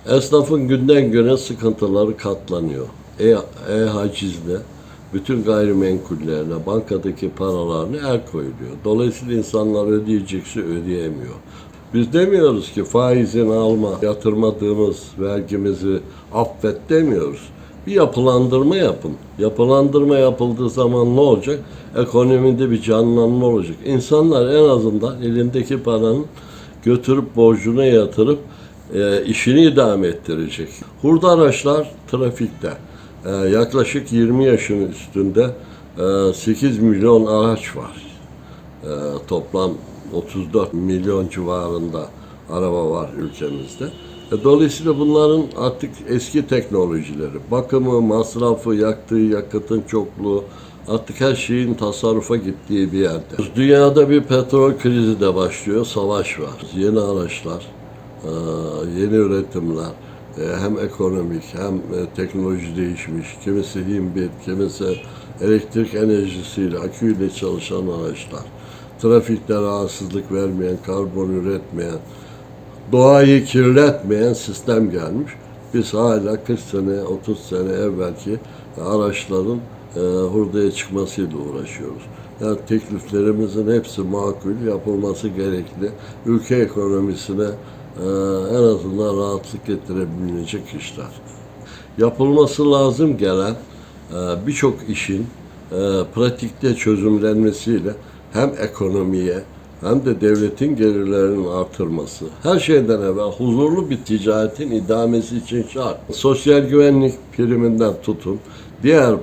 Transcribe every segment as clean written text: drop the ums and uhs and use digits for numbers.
Esnafın günden güne sıkıntıları katlanıyor. E-hacizle bütün gayrimenkullerine, bankadaki paralarına el koyuluyor. Dolayısıyla insanlar ödeyecekse ödeyemiyor. Biz demiyoruz ki faizini alma, yatırmadığımız vergimizi affet demiyoruz. Bir yapılandırma yapın. Yapılandırma yapıldığı zaman ne olacak? Ekonomide bir canlanma olacak. İnsanlar en azından elindeki paranın götürüp borcuna yatırıp işini idame ettirecek. Hurda araçlar trafikte. Yaklaşık 20 yaşın üstünde 8 milyon araç var. Toplam 34 milyon civarında araba var ülkemizde. Dolayısıyla bunların artık eski teknolojileri, bakımı, masrafı, yaktığı yakıtın çokluğu, artık her şeyin tasarrufa gittiği bir yerde. Dünyada bir petrol krizi de başlıyor, savaş var. Yeni araçlar, yeni üretimler, hem ekonomik hem teknoloji değişmiş. Kimisi hibrit, kimisi elektrik enerjisiyle, aküyle çalışan araçlar. Trafikte rahatsızlık vermeyen, karbon üretmeyen, doğayı kirletmeyen sistem gelmiş. Biz hala 40 sene, 30 sene evvelki araçların hurdaya çıkmasıyla uğraşıyoruz. Yani tekliflerimizin hepsi makul, yapılması gerekli. Ülke ekonomisine en azından rahatlık getirebilecek işler. Yapılması lazım gelen birçok işin pratikte çözümlenmesiyle hem ekonomiye hem de devletin gelirlerinin artırması, her şeyden evvel huzurlu bir ticaretin idamesi için şart. Sosyal güvenlik priminden tutun diğer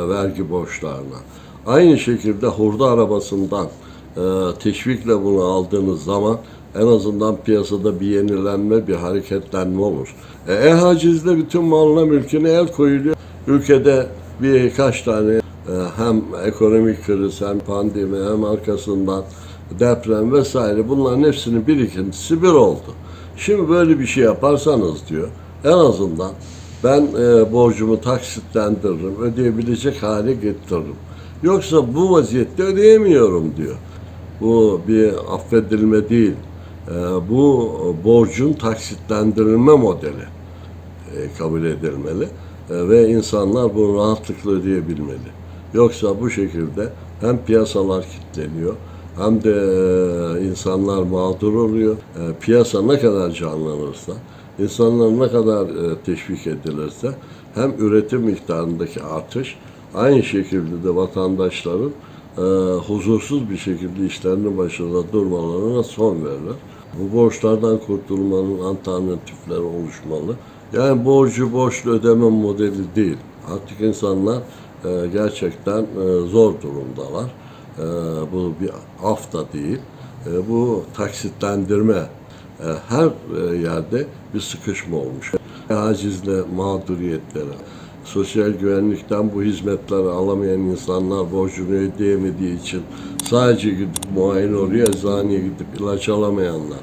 vergi borçlarına. Aynı şekilde hurda arabasından teşvikle bunu aldığınız zaman en azından piyasada bir yenilenme, bir hareketlenme olur. E-hacizle bütün malına mülküne el koyuluyor. Ülkede birkaç tane hem ekonomik kriz hem pandemi hem arkasından deprem vesaire bunların hepsinin birikintisi bir oldu. Şimdi böyle bir şey yaparsanız diyor en azından ben borcumu taksitlendiririm, ödeyebilecek hale getiririm. Yoksa bu vaziyette ödeyemiyorum diyor. Bu bir affedilme değil. Bu borcun taksitlendirilme modeli kabul edilmeli ve insanlar bunu rahatlıkla ödeyebilmeli. Yoksa bu şekilde hem piyasalar kilitleniyor hem de insanlar mağdur oluyor. Piyasa ne kadar canlanırsa, insanlar ne kadar teşvik edilirse hem üretim miktarındaki artış aynı şekilde de vatandaşların huzursuz bir şekilde işlerinin başında durmalarına son verirler. Bu borçlardan kurtulmanın alternatifleri oluşmalı. Yani borcu borçlu ödeme modeli değil. Artık insanlar gerçekten zor durumdalar. Bu bir af da değil. Bu taksitlendirme her yerde bir sıkışma olmuş. Hacizle mağduriyetlere, sosyal güvenlikten bu hizmetleri alamayan insanlar borcunu ödeyemediği için sadece gidip muayene oluyor, eczaneye gidip ilaç alamayanlar.